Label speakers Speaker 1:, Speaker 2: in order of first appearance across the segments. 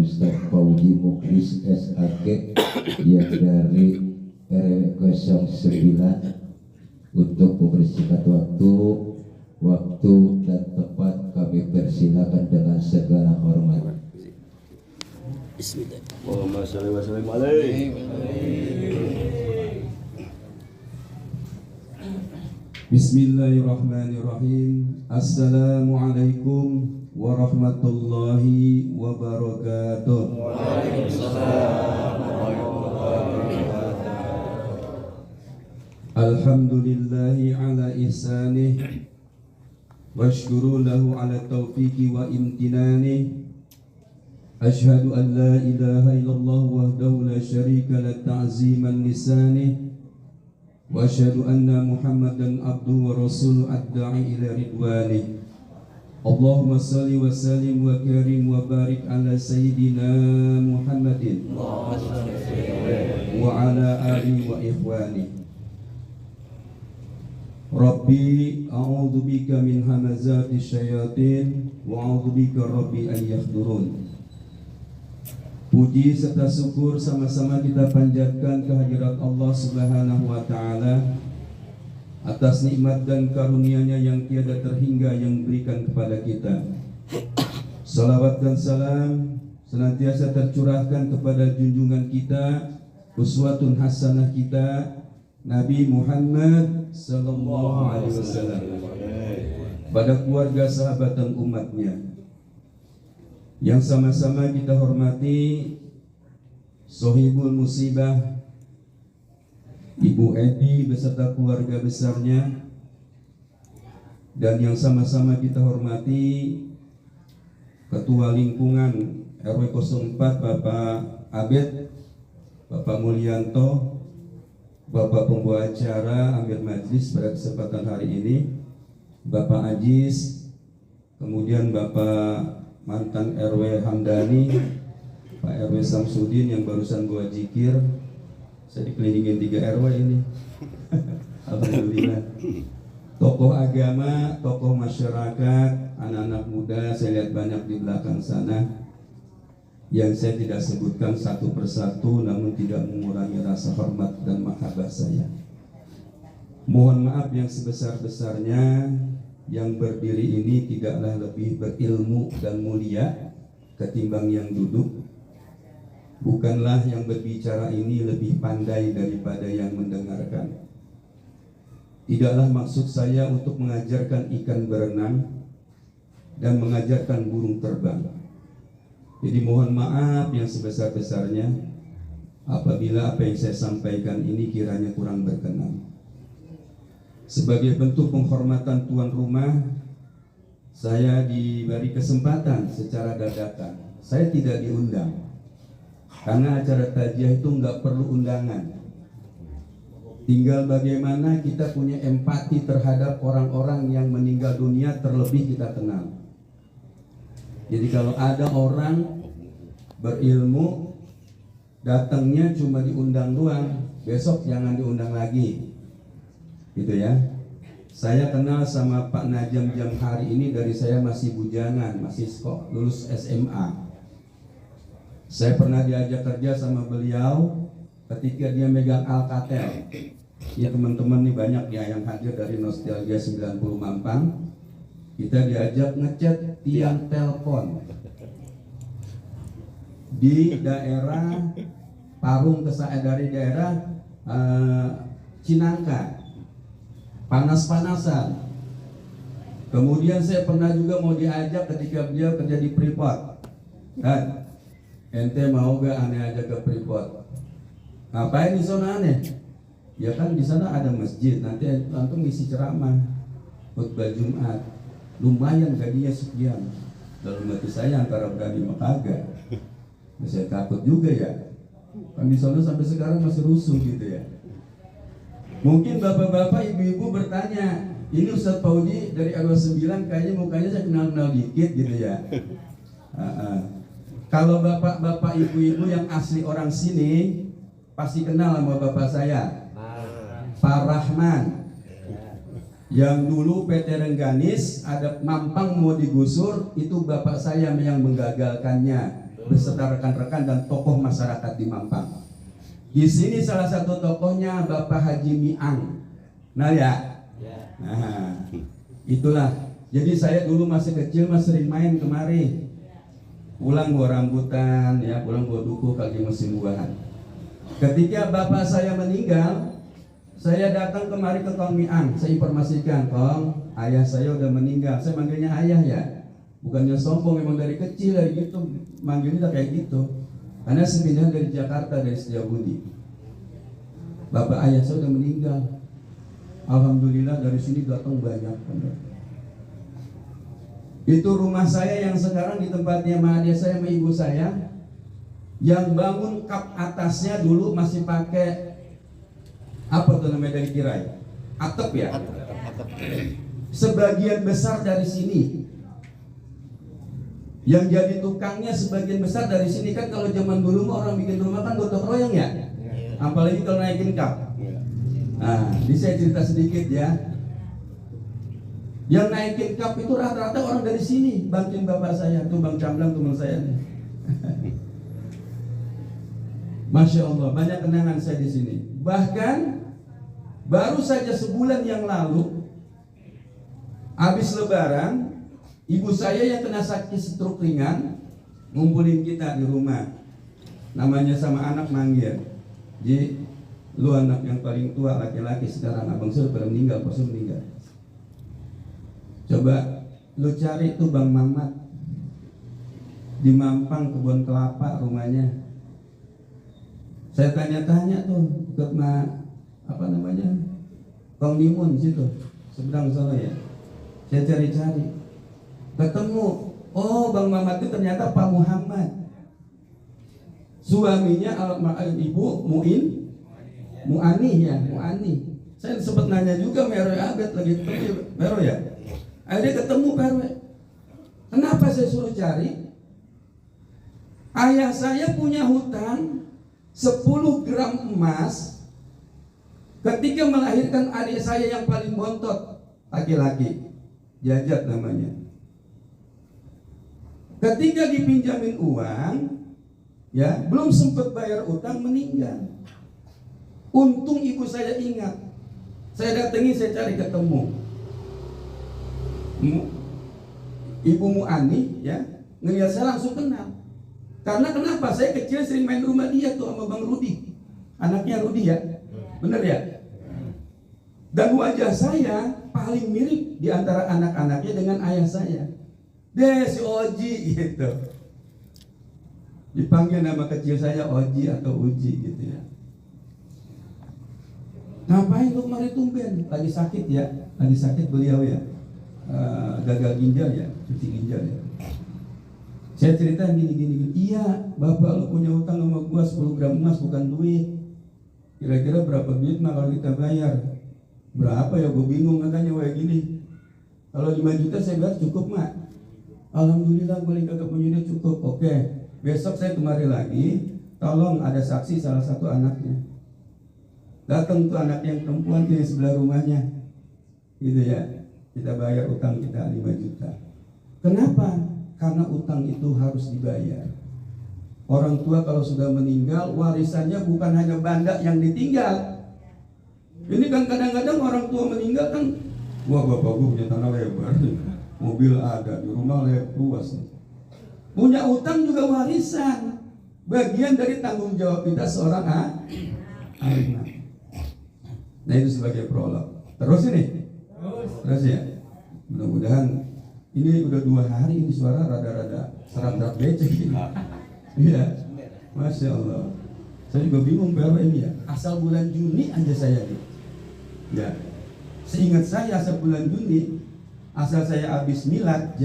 Speaker 1: Ustaz Fauji Muklis SAK yang dari RW 09 untuk membersihkan waktu dan tempat. Kami persilakan dengan segala hormat.
Speaker 2: Bismillah.
Speaker 3: Allahumma shalli wa sallim alaihi.
Speaker 4: Bismillahirrahmanirrahim. Assalamualaikum warahmatullahi wabarakatuh.
Speaker 3: Waalaikumsalam warahmatullahi wabarakatuh.
Speaker 4: Alhamdulillahi ala ihsanih washkuru lahu ala taufiqi wa imtinanih. Ashhadu an la ilaha illallah wahdahu la syarika la ta'ziman lisanih wa ashhadu anna Muhammadan abduhu wa rasuluhu ad-da'i ila ridwanih. Allahumma salli wa sallim wa karim wa barik ala sayyidina Muhammadin wa ala alihi wa ikhwani. Rabbi a'udzu bika min hamazati syayatin wa a'udzu bika rabbi an yahdurun. Puji serta syukur sama-sama kita panjatkan kehadirat Allah Subhanahu wa taala atas nikmat dan karunia-Nya yang tiada terhingga yang berikan kepada kita. Salawat dan salam senantiasa tercurahkan kepada junjungan kita, uswatun hasanah kita, Nabi Muhammad sallallahu alaihi wasallam, pada keluarga, sahabat dan umatnya. Yang sama-sama kita hormati Sohibul Musibah Ibu Edi beserta keluarga besarnya, dan yang sama-sama kita hormati Ketua Lingkungan RW 04 Bapak Abed, Bapak Mulyanto, Bapak Pembawa Acara Amir Majlis pada kesempatan hari ini, Bapak Ajis, kemudian Bapak mantan RW Hamdani, Pak RW Samsudin yang barusan buat zikir. Saya dikelilingin 3 RW ini. Alhamdulillah. Tokoh agama, tokoh masyarakat, anak-anak muda saya lihat banyak di belakang sana, yang saya tidak sebutkan satu persatu, namun tidak mengurangi rasa hormat dan mahabbah saya. Mohon maaf yang sebesar-besarnya, yang berdiri ini tidaklah lebih berilmu dan mulia ketimbang yang duduk. Bukanlah yang berbicara ini lebih pandai daripada yang mendengarkan. Tidaklah maksud saya untuk mengajarkan ikan berenang dan mengajarkan burung terbang. Jadi mohon maaf yang sebesar-besarnya apabila apa yang saya sampaikan ini kiranya kurang berkenan. Sebagai bentuk penghormatan tuan rumah, saya diberi kesempatan secara dadakan. Saya tidak diundang, karena acara tajiah itu nggak perlu undangan. Tinggal bagaimana kita punya empati terhadap orang-orang yang meninggal dunia, terlebih kita kenal. Jadi kalau ada orang berilmu, datangnya cuma diundang doang, besok jangan diundang lagi. Gitu ya. Saya kenal sama Pak Najam jam hari ini dari saya masih bujangan, masih lulus SMA. Saya pernah diajak kerja sama beliau ketika dia megang Alcatel. Ya teman-teman nih banyak ya yang hadir dari Nostalgia 90 Mampang. Kita diajak ngecat tiang telepon di daerah Parung dari daerah Cinangka. Panas-panasan. Kemudian saya pernah juga mau diajak ketika beliau kerja di Freeport. Dan ente mau gak aneh aja ke Freeport? Ngapain di sana aneh? Ya kan di sana ada masjid. Nanti antum ngisi ceramah, khutbah Jumat. Lumayan gajinya sekian. Dalam hati saya antara berani sama kagak. Saya takut juga ya. Kan di sana sampai sekarang masih rusuh gitu ya. Mungkin bapak-bapak, ibu-ibu bertanya, ini Ustadz Fauji dari RW 9 kayaknya mukanya saya kenal-kenal dikit gitu ya. Kalau bapak-bapak, ibu-ibu yang asli orang sini pasti kenal sama bapak saya, Pak Rahman. Yang dulu PT Rengganis ada Mampang mau digusur, itu bapak saya yang menggagalkannya. beserta rekan-rekan dan tokoh masyarakat di Mampang. Di sini salah satu tokohnya Bapak Haji Miang. Nah ya, nah itulah. Jadi saya dulu masih kecil sering main kemari. Pulang bawa rambutan, ya pulang bawa duku lagi musim buahan. Ketika bapak saya meninggal, saya datang kemari ke Kong Miang. Saya informasikan, Kong, ayah saya udah meninggal. Saya manggilnya ayah ya, bukannya sombong, memang dari kecil dari gitu manggilnya kayak gitu. Karena sebenarnya dari Jakarta, dari Setiabudi. Bapak ayah saya udah meninggal. Alhamdulillah dari sini datang banyak. Itu rumah saya yang sekarang di tempatnya Mahadia saya sama ibu saya. Yang bangun kap atasnya dulu masih pakai apa tuh namanya dari tirai? Atap ya?
Speaker 2: Atap.
Speaker 4: Sebagian besar dari sini. Yang jadi tukangnya sebagian besar dari sini kan. Kalau zaman dulu orang bikin rumah kan gotong royong ya. Apalagi kalau naikin kap. Nah, ini saya cerita sedikit ya. Yang naikin kap itu rata-rata orang dari sini. Bantuin bapak saya, tuh Bang Camlang teman saya nih. Masya Allah, banyak kenangan saya di sini. Bahkan baru saja sebulan yang lalu, habis Lebaran, ibu saya yang kena sakit stroke ringan ngumpulin kita di rumah. Namanya sama anak manggil, Ji, lu anak yang paling tua laki-laki sekarang, abang saya pada meninggal, pas meninggal. Coba lu cari tuh Bang Mamat di Mampang, kebun kelapa rumahnya. Saya tanya-tanya tuh ke apa namanya, Kong Nimun situ, seberang sana ya. Saya cari-cari, ketemu. Oh, Bang Mamat itu ternyata Pak Muhammad, suaminya ibu Muani ya, Muani. Saya sempat nanya juga Meroy Abed lagi ketemu Meroy ya. Akhirnya ketemu Meroy. Kenapa saya suruh cari? Ayah saya punya hutang 10 gram emas ketika melahirkan adik saya yang paling bontot, laki-laki, Jajat namanya. Ketika dipinjamin uang, ya belum sempat bayar utang, meninggal. Untung ibu saya ingat. Saya datangi, saya cari ketemu. Ibu Muani, ya, ngelihat saya langsung kenal. Karena kenapa? Saya kecil sering main rumah dia tuh sama Bang Rudi, anaknya Rudi ya, bener ya. Dan wajah saya paling mirip di antara anak-anaknya dengan ayah saya. Deh si Oji gitu. Dipanggil nama kecil saya Oji atau Uji gitu ya. Ngapain lu kemari tumben? Lagi sakit ya, lagi sakit beliau ya. Gagal ginjal ya, cuci ginjal ya. Saya cerita gini. Iya, bapak lu punya utang sama gua 10 gram emas, bukan duit. Kira-kira berapa duit mah kalau kita bayar? Berapa ya, gua bingung katanya kayak gini. Kalau 5 juta saya bilang cukup mak. Alhamdulillah boleh kagak punya duit cukup. Oke, besok saya kemari lagi. Tolong ada saksi salah satu anaknya. Datang tuh anak yang perempuan di sebelah rumahnya. Gitu ya. Kita bayar utang kita 5 juta. Kenapa? Karena utang itu harus dibayar. Orang tua kalau sudah meninggal, warisannya bukan hanya banda yang ditinggal. Ini kan kadang-kadang orang tua meninggal kan, wah bapak gue punya tanah lebar, mobil ada, di rumah luas nih. Punya utang juga warisan, bagian dari tanggung jawab kita seorang anak. Nah itu sebagai prolog. Terus ini, terus ya. Mudah-mudahan ini udah 2 hari ini suara rada-rada serak-serak becek ini. Iya, Masya Allah. Saya juga bingung berapa ini ya. Asal bulan Juni aja saya nih. Ya, seingat saya asal bulan Juni, asal saya habis milad,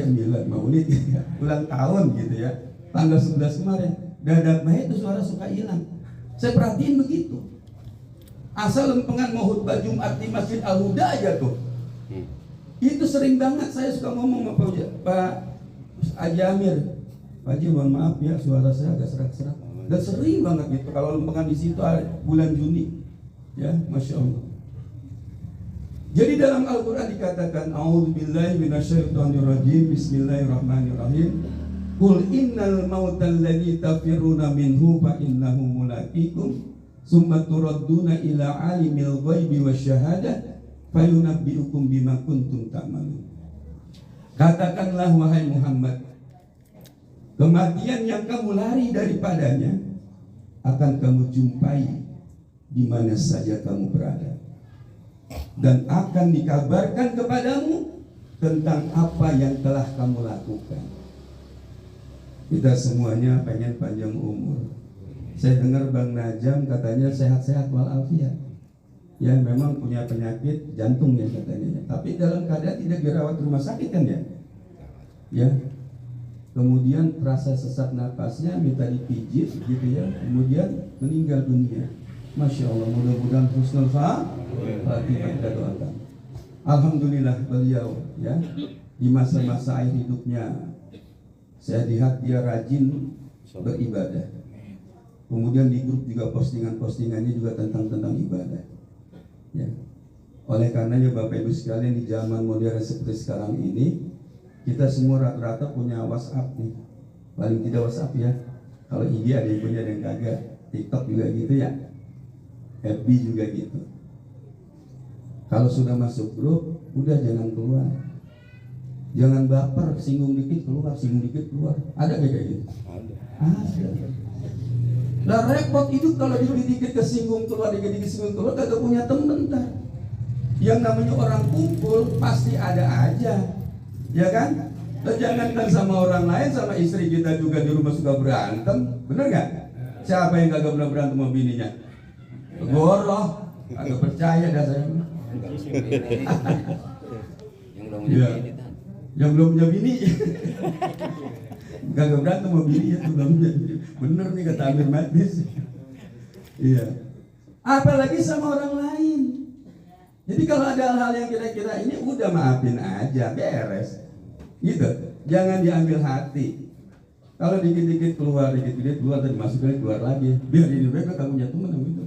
Speaker 4: maulid, ya, ulang tahun gitu ya, tanggal 11 kemarin, dadak baik itu suara suka hilang. Saya perhatiin begitu. Asal lempengan mau khutbah Jumat di Masjid Al-Huda aja tuh, itu sering banget saya suka ngomong sama Pak Haji Amir, Pak Haji mohon maaf ya suara saya agak serak-serak. Dan sering banget gitu kalau lempengan di situ bulan Juni, ya, Masya Allah. Jadi dalam Al-Quran dikatakan A'udzubillahi minasyaitonirrajim, Bismillahirrahmanirrahim. Qul innal mautal ladzi tafiruna minhu fa innahu mulaqikum summa turadduna ila alimil ghaibi wasyahadah fayunabbiukum bima kuntum ta'malun. Katakanlah wahai Muhammad, kematian yang kamu lari daripadanya akan kamu jumpai di mana saja kamu berada, dan akan dikabarkan kepadamu tentang apa yang telah kamu lakukan. Kita semuanya pengen panjang umur. Saya dengar Bang Najam katanya sehat-sehat walafiat. Ya memang punya penyakit jantung ya katanya. Tapi dalam keadaan tidak dirawat rumah sakit kan ya. Ya. Kemudian terasa sesak napasnya, minta dipijit gitu ya. Kemudian meninggal dunia. Masya Allah, mudah-mudahan husnul khatimah kita doakan. Alhamdulillah beliau ya di masa-masa akhir hidupnya saya lihat dia rajin beribadah. Kemudian di grup juga postingannya juga tentang ibadah. Ya. Oleh karenanya Bapak Ibu sekalian, di zaman modern seperti sekarang ini, kita semua rata-rata punya WhatsApp nih. Paling tidak WhatsApp ya. Kalau IG ada yang punya, ada yang kagak. TikTok juga gitu ya. FB juga gitu. Kalau sudah masuk grup, udah jangan keluar. Jangan baper, singgung dikit keluar, singgung dikit keluar. Ada kayak gitu? Ada. Nah repot itu kalau dikit kesinggung keluar, dikit kesinggung keluar, kagak punya temen ntar. Yang namanya orang kumpul pasti ada aja, ya kan? Jangankan sama orang lain, sama istri kita juga di rumah suka berantem, bener gak? Siapa yang kagak pernah berantem sama bininya? Goroh, kagak percaya dah saya. Yang belum punya bini. Gak berantem sama bini ya, bener nih kata Amir Madis. Iya. Apalagi sama orang lain. Jadi kalau ada hal-hal yang kira-kira ini udah maafin aja, beres. Gitu. Jangan diambil hati. Kalau dikit-dikit keluar, tadi masuk lagi keluar lagi. Biar ini mereka kamu punya teman gitu.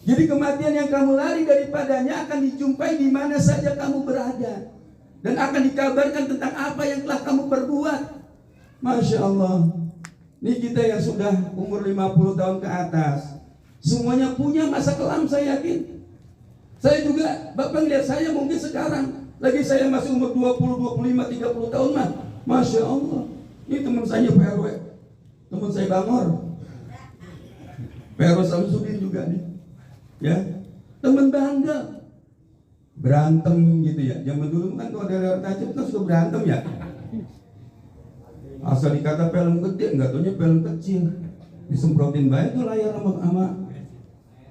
Speaker 4: Jadi kematian yang kamu lari daripadanya akan dijumpai di mana saja kamu berada, dan akan dikabarkan tentang apa yang telah kamu perbuat. Masya Allah. Ini kita yang sudah umur 50 tahun ke atas, semuanya punya masa kelam, saya yakin. Saya juga, Bapak lihat saya mungkin sekarang lagi saya masih umur 20, 25, 30 tahun mah. Masya Allah. Ini teman saya PRW, teman saya Bangor, PRW Samsudin juga nih. Ya, teman bandel. Berantem gitu ya. Zaman dulu kan kalau ada layar tancap kan suka berantem ya. Asal dikata film gede, nggak taunya film kecil. Disemprotin baik tuh layar sama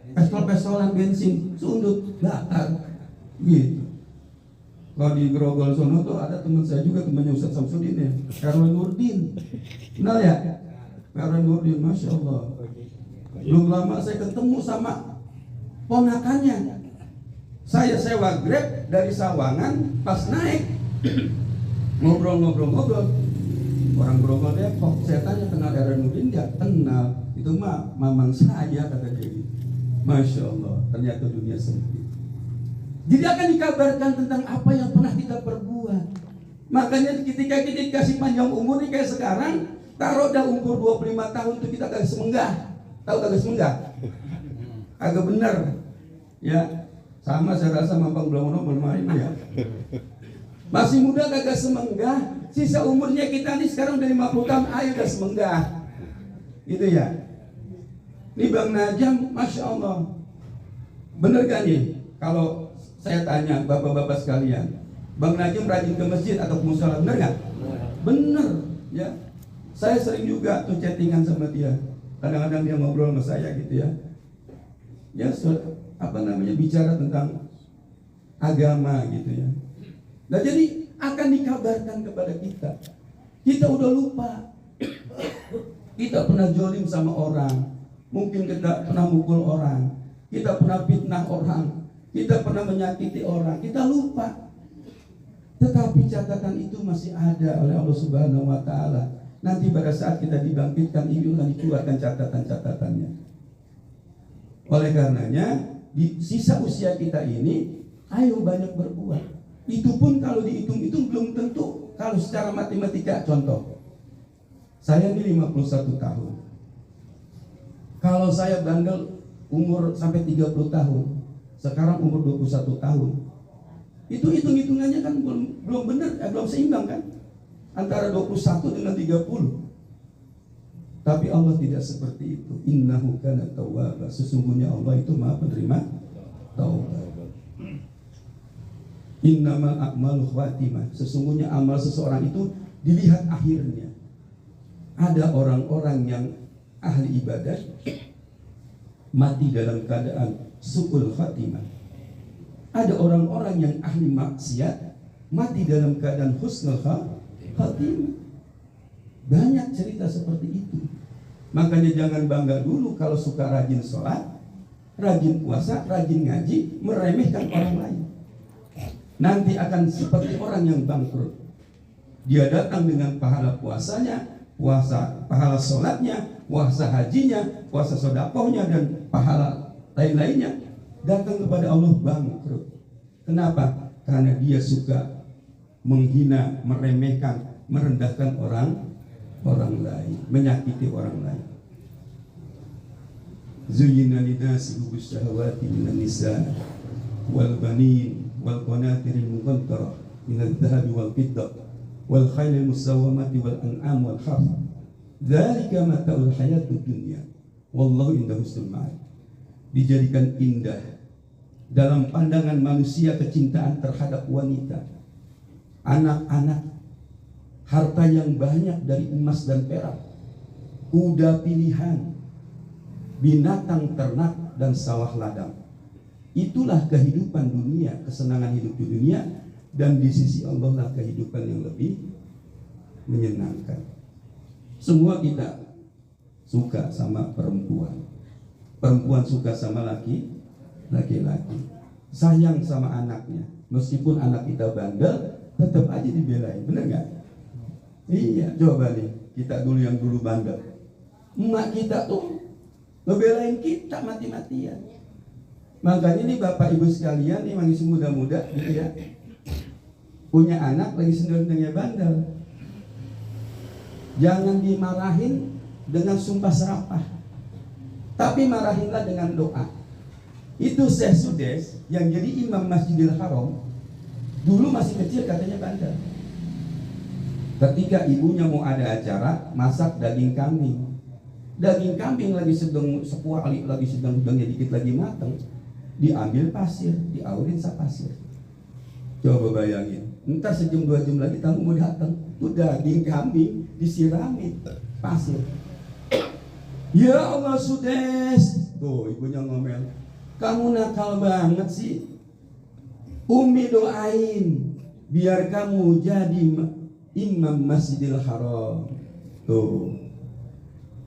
Speaker 4: pistol-pistolan bensin, sundut, bakar, gitu. Kalau di Grogol sono tuh ada teman saya juga, temannya Ustaz Samsudin ya, Erwin Nurdin. Kenal ya? Erwin Nurdin, Masya Allah. Belum lama saya ketemu sama ponakannya. Saya sewa Grab dari Sawangan, pas naik ngobrol. Orang Grogol Depok, saya tanya kenal Erwin Nurdin nggak? Kenal. Itu mah mamang saya, kata dia gitu. Masya Allah, ternyata dunia sempit. Jadi akan dikabarkan tentang apa yang pernah kita perbuat. Makanya ketika kita dikasih panjang umur nih kayak sekarang, taruh dah umur 25 tahun tuh kita kagak semenggah. Tahu kagak semenggah? Agak bener. Ya, sama saya rasa mampang belum main ya. Masih muda kagak semenggah. Sisa umurnya kita nih sekarang udah 50 tahun, ayo udah semenggah. Gitu ya. Ini Bang Najam, Masya Allah. Bener gak nih? Kalau saya tanya bapak-bapak sekalian, Bang Najam rajin ke masjid atau ke musala, bener gak? Bener, ya. Saya sering juga tuh chattingan sama dia. Kadang-kadang dia ngobrol sama saya gitu ya. Ya, bicara tentang agama gitu ya. Nah jadi akan dikabarkan kepada kita. Kita udah lupa. Kita pernah jolim sama orang. Mungkin kita pernah mukul orang, kita pernah fitnah orang, kita pernah menyakiti orang, kita lupa. Tetapi catatan itu masih ada oleh Allah Subhanahu wa Ta'ala. Nanti pada saat kita dibangkitkan, ini akan dikeluarkan catatan-catatannya. Oleh karenanya, di sisa usia kita ini, ayo banyak berbuat. Itu pun kalau dihitung-hitung belum tentu. Kalau secara matematika, contoh, Saya ini 51 tahun. Kalau saya bandel umur sampai 30 tahun, sekarang umur 21 tahun, itu hitung-hitungannya kan belum benar, belum seimbang kan? Antara 21 dengan 30. Tapi Allah tidak seperti itu. Innahu kana tawwaba. Sesungguhnya Allah itu Maha penerima taubat. Innamal a'malu khawatimah. Sesungguhnya amal seseorang itu dilihat akhirnya. Ada orang-orang yang ahli ibadah mati dalam keadaan su'ul khatimah. Ada orang-orang yang ahli maksiat mati dalam keadaan husnul khatimah. Banyak cerita seperti itu. Makanya jangan bangga dulu kalau suka rajin sholat, rajin puasa, rajin ngaji, meremehkan orang lain. Nanti akan seperti orang yang bangkrut. Dia datang dengan pahala puasanya, pahala sholatnya, puasa hajinya, puasa sodakohnya, dan pahala lain-lainnya. Datang kepada Allah bangkrut. Kenapa? Karena dia suka menghina, meremehkan, merendahkan orang lain, menyakiti orang lain. Zuyyina linasi hubbus syahawati minan nisa wal banin wal qanatiril muqantarah minadh dhahabi wal fiddah wal khailil musawwamati wal an'am wal harth. Dzalika mata'ul hayatud dunya wallahu indahu husnul ma'ab. Dijadikan indah dalam pandangan manusia kecintaan terhadap wanita, anak-anak, harta yang banyak dari emas dan perak, kuda pilihan, binatang ternak, dan sawah ladang. Itulah kehidupan dunia, kesenangan hidup di dunia, dan di sisi Allah lah kehidupan yang lebih menyenangkan. Semua kita suka sama perempuan, perempuan suka sama laki-laki, sayang sama anaknya. Meskipun anak kita bandel, tetap aja dibelain, bener nggak? Iya, coba nih, kita dulu yang dulu bandel, emak kita tuh ngebelain kita mati-matian. Makanya nih Bapak Ibu sekalian nih masih muda-muda gitu ya, punya anak lagi sendiri bandel, jangan dimarahin dengan sumpah serapah, tapi marahinlah dengan doa. Itu Syekh Sudes yang jadi imam Masjidil Haram dulu masih kecil katanya bandel. Ketika ibunya mau ada acara, masak daging kambing. Daging kambing lagi sedang sekuali, lagi sedang udangnya dikit lagi mateng, diambil pasir, diaurin sa pasir. Coba bayangin, entar sejam 2 jam lagi tamu mau datang, tuh daging kambing disiramin pasir. Ya Allah Sudes, tuh ibunya ngomel, kamu nakal banget sih. Umi doain biar kamu jadi Imam Masjidil Haram. Tuh,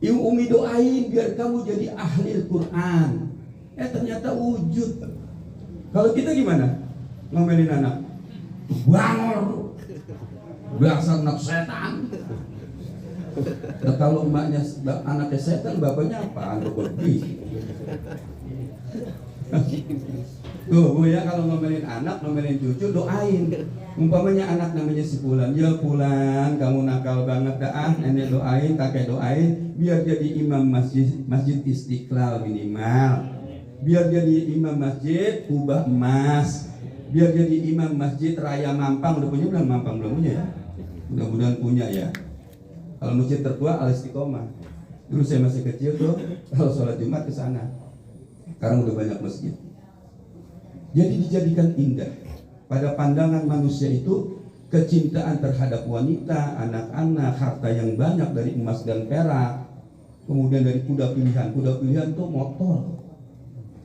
Speaker 4: Umi doain biar kamu jadi ahli Al-Quran. Ternyata wujud. Kalau kita gimana? Ngomelin anak, bangor, dasar anak setan. Nah, kalau emaknya anaknya setan, bapaknya apa? Anak berbih. Tuh Bu ya, kalau ngomelin anak, ngomelin cucu, doain. Umpamanya anak namanya si Fulan, ya Fulan, kamu nakal banget dah, nenek doain, kakek doain, biar jadi imam masjid Istiqlal minimal, biar jadi imam masjid Kubah Emas, biar jadi imam masjid Raya Mampang. Udah punya belum Mampang? Belum punya ya? Mudah-mudahan punya ya. Kalau masjid tertua Al Istiqomah. Dulu saya masih kecil tuh, kalau sholat Jumat ke sana. Sekarang udah banyak masjid. Jadi dijadikan indah. Pada pandangan manusia itu kecintaan terhadap wanita, anak-anak, harta yang banyak dari emas dan perak, kemudian dari kuda pilihan. Kuda pilihan tuh motor.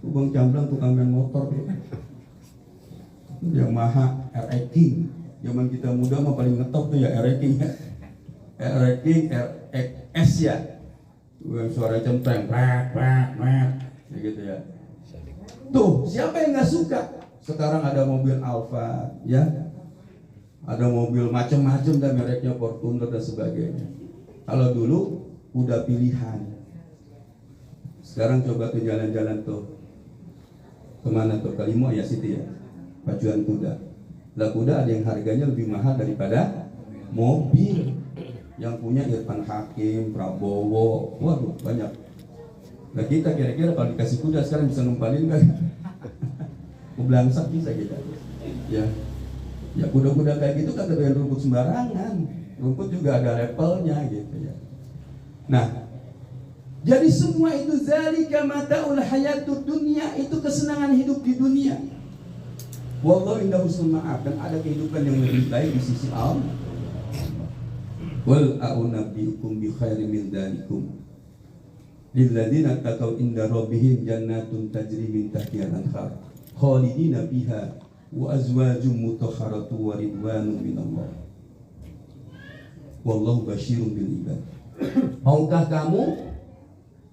Speaker 4: Bang Camblang tukang main motor tuh. Yamaha RX King. Zaman kita muda mah paling ngetop tuh ya RX King ya. RX King, RX ya. Yang suara centeng, ya gitu ya. Tuh, siapa yang nggak suka? Sekarang ada mobil Alfa, ya, ada mobil macam-macam dan mereknya Fortuner dan sebagainya. Kalau dulu kuda pilihan. Sekarang coba ke jalan-jalan tuh, kemana tuh? Kalimo ya situ ya, pacuan kuda. Lah kuda ada yang harganya lebih mahal daripada mobil. yang punya Irfan Hakim, Prabowo, waduh banyak. Nah kita kira-kira kalau dikasih kuda sekarang bisa ngempalin kan? Belangsak bisa kita. Ya kuda-kuda kayak gitu kagak doyan rumput sembarangan. Rumput juga ada levelnya gitu ya. Nah, jadi semua itu zalika mataul hayatud dunya, itu kesenangan hidup di dunia. Wallahu inda husnul ma'ab, dan ada kehidupan yang lebih baik di sisi Allah. Wal a'unabbiukum bi khairin min dzalikum lilladzina taqaw inda rabbihim jannatun tajri min tahtiha al-anhar khalidina fiha wa azwajum mutahharatu wa ridwanun minallah wallahu basyirun bil ibad. Maukah kamu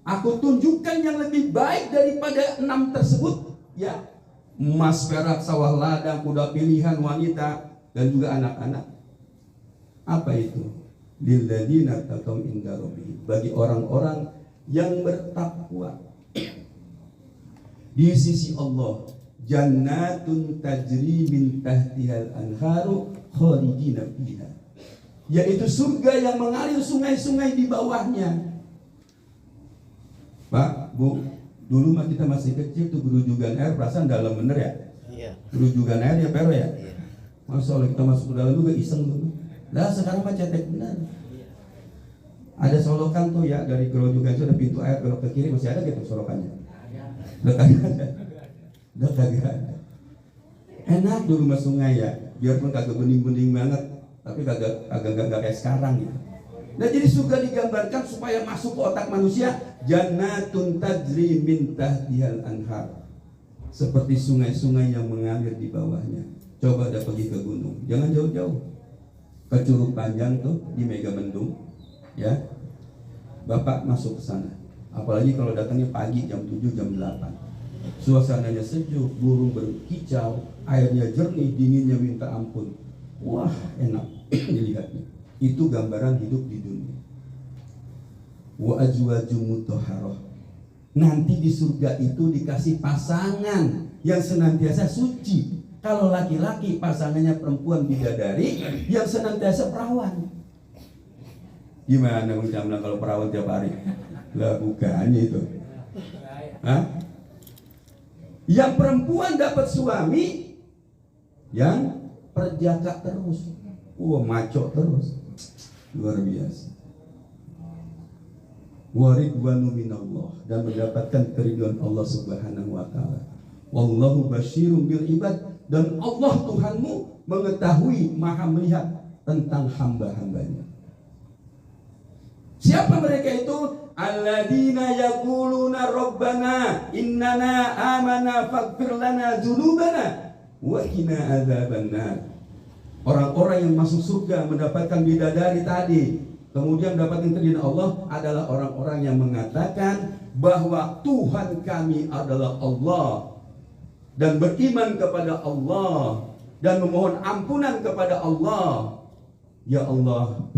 Speaker 4: aku tunjukkan yang lebih baik daripada 6 tersebut? Ya, emas, perak, sawah ladang, kuda pilihan, wanita, dan juga anak-anak. Apa itu? Lilladzina taqaw inda rabbihim, bagi orang-orang yang bertakwa di sisi Allah. Jannatun tajri min tahtihal anharu khalidina fiha, yaitu surga yang mengalir sungai-sungai di bawahnya. Pak, Bu, dulu mah kita masih kecil tuh gerujugan air, perasaan dalam bener ya? Iya. Gerujugan air ya, Pero ya? Iya. Masya Allah kita masuk ke dalam juga iseng dulu. Lah sekarang mah cetek benar. Ada solokan tuh ya, dari gerujugan itu ada pintu air belok ke kiri, masih ada gitu solokannya? Udah kagak ada. Udah kagak ada. Enak dulu mas sungai ya, biarpun kagak bening-bening banget, tapi kagak kayak sekarang gitu. Nah jadi surga digambarkan supaya masuk ke otak manusia, jannatun tajri min tahtihal anhar, seperti sungai-sungai yang mengalir di bawahnya. Coba ada pergi ke gunung, jangan jauh-jauh, ke Curug Panjang tuh di Megamendung, ya. Bapak masuk ke sana, apalagi kalau datangnya pagi jam 7 jam 8. Suasananya sejuk, burung berkicau, airnya jernih, dinginnya minta ampun. Wah, enak dilihatnya. Itu gambaran hidup di dunia. Wa azwajum mutahharah. Nanti di surga itu dikasih pasangan yang senantiasa suci. Kalau laki-laki pasangannya perempuan bidadari yang senantiasa perawan. Gimana Bang Jamlan kalau perawan tiap hari? Lah bukannya itu. Hah? Yang perempuan dapat suami yang perjaka terus, maco terus, luar biasa. Waridwanu minallah, dan mendapatkan keridhaan Allah Subhanahu wa taala. Wallahu basyirun bil ibad, dan Allah Tuhanmu mengetahui, maha melihat tentang hamba-hambanya. Siapa mereka itu? Alladzina yaquluna rabbana innana amana faghfir lana dzunubana wa qina adzabannar. Orang-orang yang masuk surga mendapatkan bidadari tadi, kemudian mendapatkan keridhaan Allah, adalah orang-orang yang mengatakan bahwa Tuhan kami adalah Allah, dan beriman kepada Allah, dan memohon ampunan kepada Allah. Ya Allah,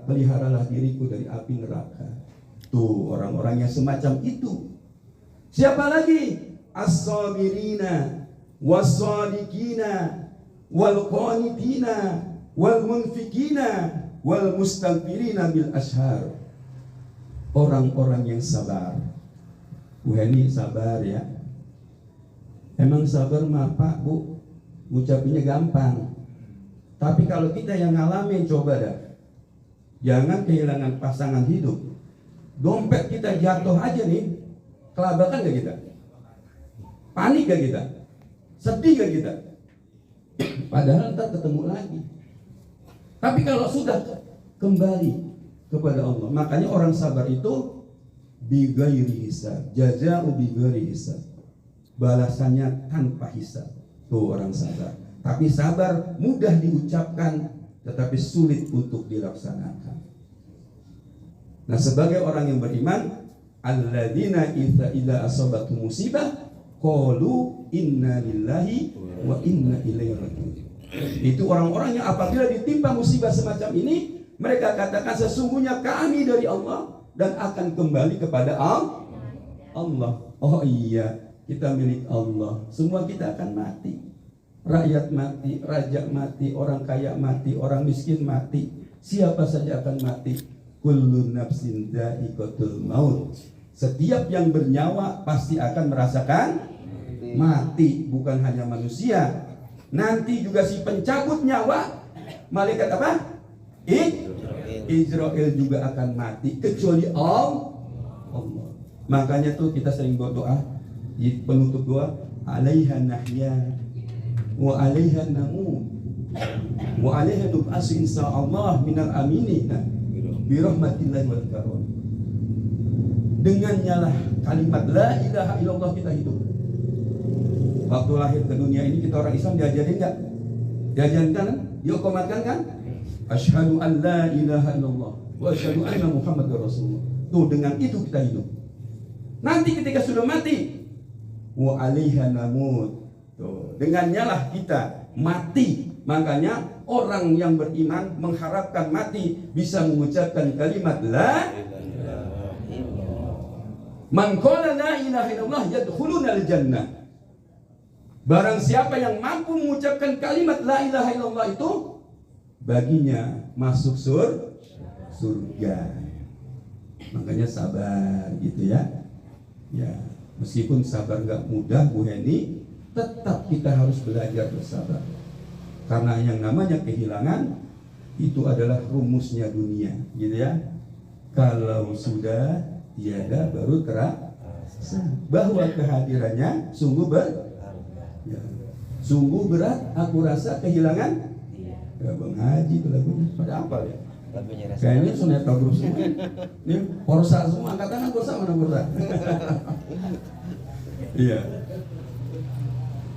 Speaker 4: peliharalah diriku dari api neraka. Tuh orang-orang yang semacam itu. Siapa lagi? As-sabirina was-sadiqina wal-qanitina wal-munfikina wal-mustaghfirina bil ashar. Orang-orang yang sabar. Ini sabar ya. Emang sabar mah Pak, Bu, ngucapinnya gampang. Tapi kalau kita yang ngalamin, coba dah. Jangan kehilangan pasangan hidup. Dompet kita jatuh aja nih, kelabakan gak kita? Panik gak kita? Sedih gak kita? Padahal ntar ketemu lagi. Tapi kalau sudah kembali kepada Allah, makanya orang sabar itu bighairi hisab, jaza'u bighairi hisab, balasannya tanpa hisab. Tuh orang sabar. Tapi sabar mudah diucapkan, tetapi sulit untuk dilaksanakan. Nah, sebagai orang yang beriman, alladzina idza asabatu musibah qalu inna lillahi wa inna ilaihi raji'un. Itu orang-orang yang apabila ditimpa musibah semacam ini, mereka katakan sesungguhnya kami dari Allah dan akan kembali kepada Allah. Oh iya, kita milik Allah. Semua kita akan mati. Rakyat mati, raja mati, orang kaya mati, orang miskin mati. Siapa saja akan mati. Kullu nafsin dha'iqatul maut. Setiap yang bernyawa pasti akan merasakan mati. Bukan hanya manusia, nanti juga si pencabut nyawa, malaikat apa? Israel juga akan mati, kecuali Allah. Makanya tuh kita sering berdoa di penutup doa, alaiha nahya wa alaiha namut wa alaiha nub'asu insyaallah minal aminina birahmatillahi wal karam. Dengannya lah kalimat la ilaha illallah kita hidup. Waktu lahir ke dunia ini kita orang Islam diajarin enggak? Diajarin kan? Dikomatkan kan? Asyhadu an la ilaha illallah wa asyhadu anna muhammadar rasulullah. Tuh dengan itu kita hidup. Nanti ketika sudah mati, wa 'alaiha namut. Tuh, dengannya lah kita mati. Makanya orang yang beriman mengharapkan mati bisa mengucapkan kalimat la ilaha illallah. Man qala la ilaha illallah yadkhulunal jannah. Barang siapa yang mampu mengucapkan kalimat la ilaha illallah itu, baginya masuk surga. Makanya sabar gitu ya. Ya, meskipun sabar nggak mudah Bu Heni, tetap kita harus belajar bersabar. Karena yang namanya kehilangan itu adalah rumusnya dunia, gitu ya. Kalau sudah tiada baru terasa bahwa kehadirannya sungguh sungguh berat. Aku rasa kehilangan. Ya, Bang Haji itu lagunya pada apa ya? Kayaknya Suneta Group semua. Ini Korsa semua, angkatan Korsa mana Korsa? Iya.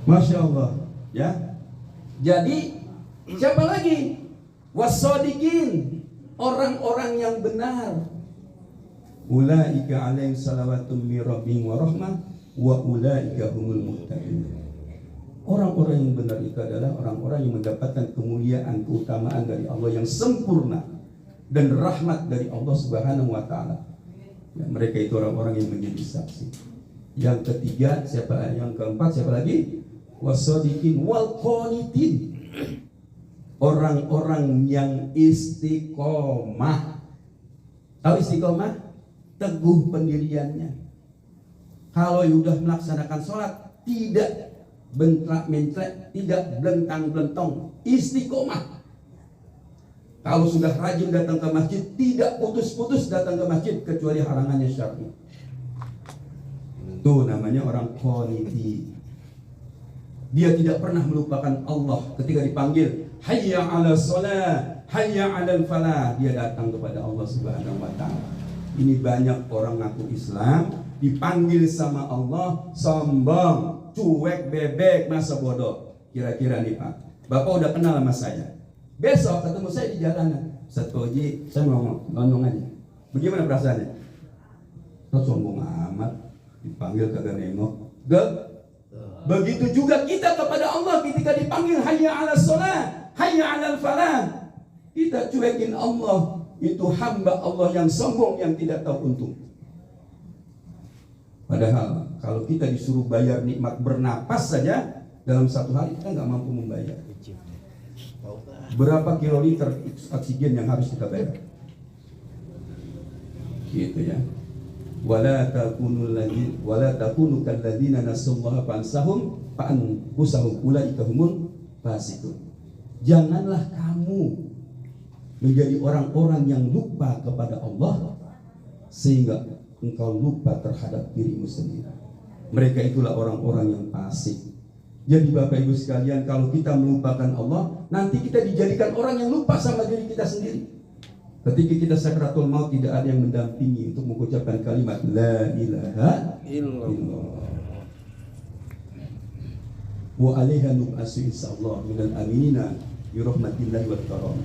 Speaker 4: Masya Allah, ya. Jadi siapa lagi? Wasodikin, orang-orang yang benar. Ulaika alaihim salawatun min rabbihim wa rahmah wa ulaika humul muhtadin. Orang-orang yang benar itu adalah orang-orang yang mendapatkan kemuliaan, keutamaan dari Allah yang sempurna dan rahmat dari Allah Subhanahu wa taala. Ya, mereka itu orang-orang yang menjadi saksi. Yang ketiga siapa? Yang keempat siapa lagi? Wasodikin wal qanitin. Orang-orang yang istiqomah. Tahu istiqomah? Teguh pendiriannya. Kalau sudah melaksanakan sholat tidak bentrek-mentrek, tidak belentang-belentong, istiqomah. Kalau sudah rajin datang ke masjid, tidak putus-putus datang ke masjid kecuali halangannya syar'i. Itu namanya orang qaniti. Dia tidak pernah melupakan Allah ketika dipanggil hayya 'ala shalah, hayya 'alal falah, dia datang kepada Allah Subhanahu wa taala. Ini banyak orang ngaku Islam dipanggil sama Allah sombong, cuek, bebek, masa bodoh. Kira-kira nih Pak, Bapak udah kenal sama saya. Besok ketemu saya di jalanan, Ustaz Koji, saya mau ngomong aja. Bagaimana perasaannya? Kok sombong amat, dipanggil kagak nengok. Begitu juga kita kepada Allah ketika dipanggil hayya 'alas shalah, hayya 'alal falah. Kita cuekin Allah. Itu hamba Allah yang sombong, yang tidak tahu untung. Padahal kalau kita disuruh bayar nikmat bernapas saja dalam satu hari, kita nggak mampu membayar. Berapa kiloliter oksigen yang harus kita bayar? Gitu ya. Wala takunu kalladzina nasullaha fa'anfusahum ulaika humul fasiqun. Janganlah kamu menjadi orang-orang yang lupa kepada Allah sehingga engkau lupa terhadap dirimu sendiri. Mereka itulah orang-orang yang fasik. Jadi Bapak Ibu sekalian, kalau kita melupakan Allah, nanti kita dijadikan orang yang lupa sama diri kita sendiri. Ketika kita sakratul maut, tidak ada yang mendampingi untuk mengucapkan kalimat la ilaha illallah. Wa 'alaiha nub'asu insyaallah minal aminina bi rahmatillahi wal karam.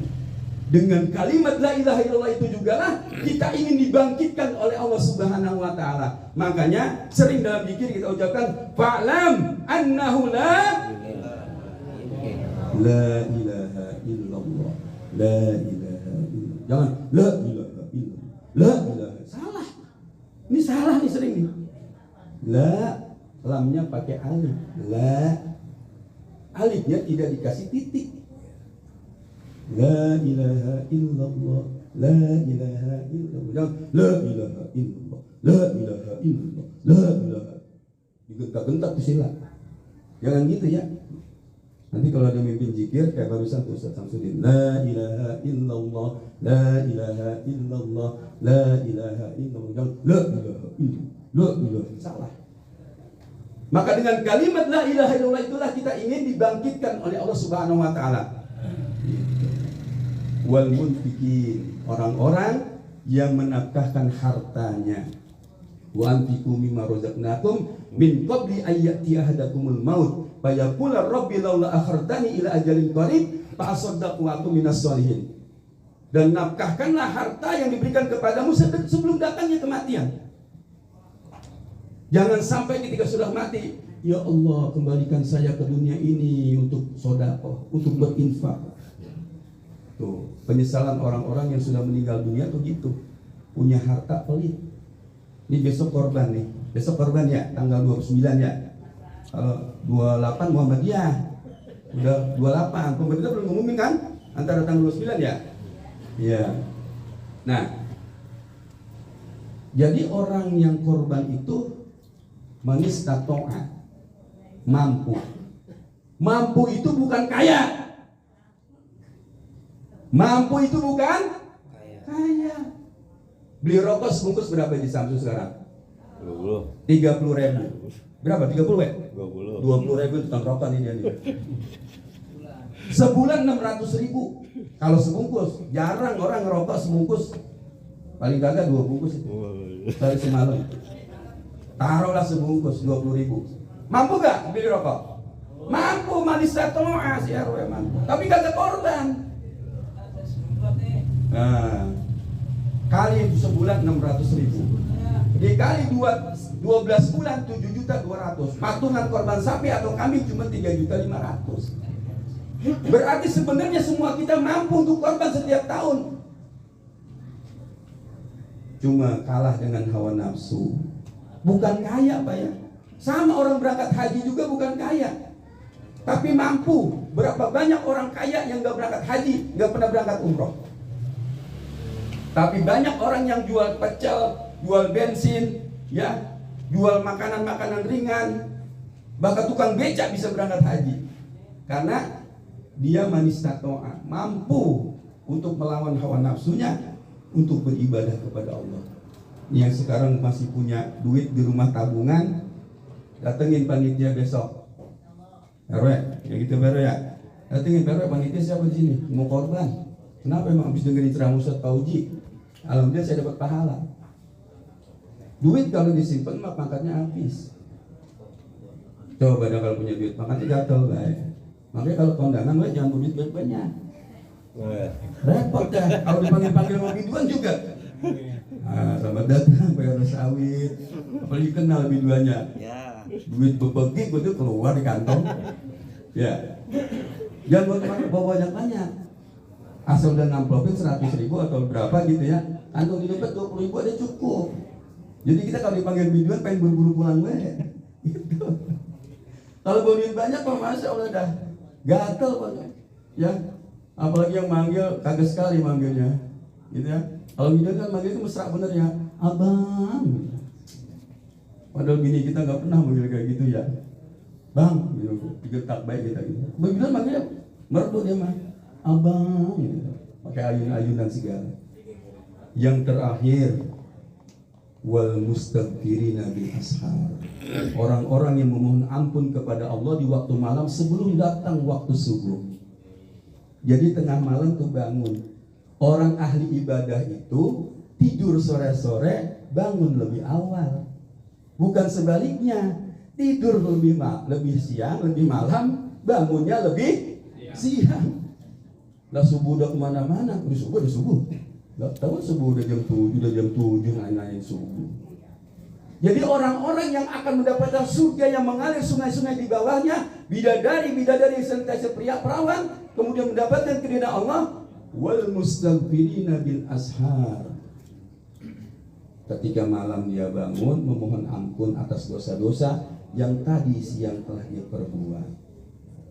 Speaker 4: Dengan kalimat la ilaha illallah itu juga lah kita ingin dibangkitkan oleh Allah Subhanahu wa taala. Makanya sering dalam zikir kita ucapkan fa'lam annahu la ilaha illallah. La ilaha illallah. Jangan la ilaha illallah. La ilaha. Salah. Ini salah nih sering nih. La, lamnya pakai alif. La. Alifnya tidak dikasih titik. La ilaha illallah, la ilaha illallah, la ilaha illallah, la ilaha illallah, la ilaha. Digentak-gentak tuh sila. Jangan gitu ya. Nanti kalau ada mimpin zikir kayak barusan tuh Ustaz Samsudin, la ilaha illallah, la ilaha illallah, la ilaha illallah, la ilaha illallah, la ilaha. Salah. Maka dengan kalimat la ilaha illallah itulah kita ingin dibangkitkan oleh Allah Subhanahu wa taala. Wal munfiqin, orang-orang yang menafkahkan hartanya. Wa anfiqu mimma razaqnakum min qabli ayyati ahadakumul maut fayaqula rabbi laula akhartani ila ajalin qarib fa asaddaqu wa akum minas sholihin. Dan nafkahkanlah harta yang diberikan kepadamu sebelum datangnya kematian. Jangan sampai ketika sudah mati, ya Allah kembalikan saya ke dunia ini untuk sedekah, untuk berinfak. Tuh, penyesalan orang-orang yang sudah meninggal dunia tuh gitu. Punya harta pelit. Ini besok korban nih. Besok korban ya, tanggal 29 ya. Kalau 28 Muhammadiyah. Udah 28. Pemerintah belum ngumumin kan? Antara tanggal 29 ya. Iya. Nah, jadi orang yang korban itu manis tatoa, mampu. Mampu itu bukan kaya. Mampu itu bukan kaya. Beli rokok sebungkus berapa di Samsung sekarang? 30.000. Berapa? 30 ya? 20.000 tukang rokok nih dia nih. Sebulan 600.000 kalau sebungkus. Jarang orang ngerokok sebungkus. Paling kagak 2 bungkus itu. Dari semalam. Taruhlah sebungkus 20.000. Mampu gak beli rokok? Mampu, manis tatoa si RW mampu. Tapi kagak korban. Nah, kali sebulan 600.000. Dikali 12 bulan 7.200.000. Patungan korban sapi atau kambing cuma 3.500.000. Berarti sebenarnya semua kita mampu untuk korban setiap tahun. Cuma kalah dengan hawa nafsu. Bukan kaya Pak ya. Sama orang berangkat haji juga bukan kaya, tapi mampu. Berapa banyak orang kaya yang gak berangkat haji, gak pernah berangkat umroh. Tapi banyak orang yang jual pecel, jual bensin, ya, jual makanan-makanan ringan, bahkan tukang becak bisa berangkat haji. Karena dia manis tatoa, mampu untuk melawan hawa nafsunya, untuk beribadah kepada Allah. Ini yang sekarang masih punya duit di rumah tabungan, datengin panitia besok. RW, ya gitu RW ya. Datengin RW, panitia siapa di sini? Mau korban. Kenapa emang habis dengerin ceramah Ustaz Fauji? Alhamdulillah saya dapat pahala. Duit kalau disimpan mah pangkatnya habis. Coba dah kalau punya duit pangkatnya gatel lah. Makanya kalau kondangan lah jangan duit banyak. Repot dah. Kalau dipanggil-panggil sama biduan juga. Selamat datang Pak RW Sawit. Apalagi kenal biduannya. Duit bebegi betul keluar di kantong. Ya. Jangan bawa banyak-banyak. Asal udah ngamplopin 100.000 atau berapa gitu ya. Kantong di dompet 20.000 ada cukup. Jadi kita kalau dipanggil biduan pengen buru-buru pulang gue. Gitu. Kalau bawa duit banyak Pak, Masya Allah dah gatel Pak. Ya. Apalagi yang manggil kagak sekali manggilnya. Gitu ya. Kalau biduan kan manggil itu mesra bener ya. Abang. Padahal bini kita nggak pernah manggil kayak gitu ya. Bang, gitu, digetak baik kita gitu. Biduan manggilnya merdu dia mah. Abang, gitu. Pakai ayun-ayunan segala. Yang terakhir, wal mustaghfirina bil ashar. Orang-orang yang memohon ampun kepada Allah di waktu malam sebelum datang waktu subuh. Jadi tengah malam tuh bangun. Orang ahli ibadah itu tidur sore-sore, bangun lebih awal. Bukan sebaliknya, tidur lebih siang, lebih malam, bangunnya lebih siang. Lah subuh udah kemana-mana, udah subuh. Gak tahu subuh udah jam 7, naik subuh. Jadi orang-orang yang akan mendapatkan surga yang mengalir sungai-sungai di bawahnya, bidadari-bidadari yang senantiasa pria perawan, kemudian mendapatkan keridhaan Allah, wal mustaghfirina bil ashar. Ketika malam dia bangun memohon ampun atas dosa-dosa yang tadi siang telah dia perbuat.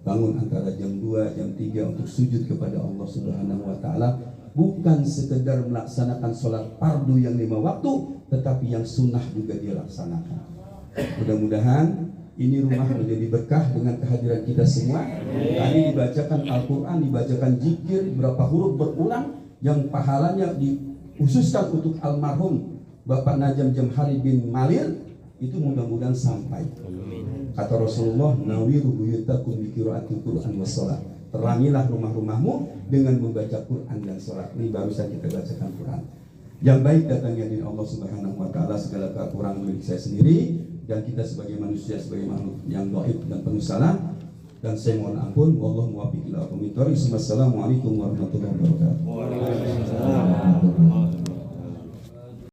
Speaker 4: bangun antara jam 2, jam 3 untuk sujud kepada Allah Subhanahu wa taala, bukan sekedar melaksanakan sholat fardu yang 5 waktu, tetapi yang sunnah juga dia laksanakan. Mudah-mudahan ini rumah menjadi berkah dengan kehadiran kita semua. Tadi dibacakan Al-Quran, dibacakan zikir, beberapa huruf berulang yang pahalanya dikhususkan untuk almarhum Bapak Najam Jamhari bin Malir, itu mudah-mudahan sampai. Kata Rasulullah, nawiru buyutakum bi qiraatil Qur'an was shalah. Terangilah rumah-rumahmu dengan membaca Quran dan sholat. Ini barusan kita bacakan Quran. Yang baik datangnya dari Allah Subhanahu wa taala, segala kekurangan milik saya sendiri dan kita sebagai manusia, sebagai makhluk yang dhaif dan penuh salah, dan saya mohon ampun. Wallahu muwaffiq ila aqwamit thoriq. Wassalamualaikum warahmatullahi wabarakatuh.
Speaker 3: Waalaikumsalam.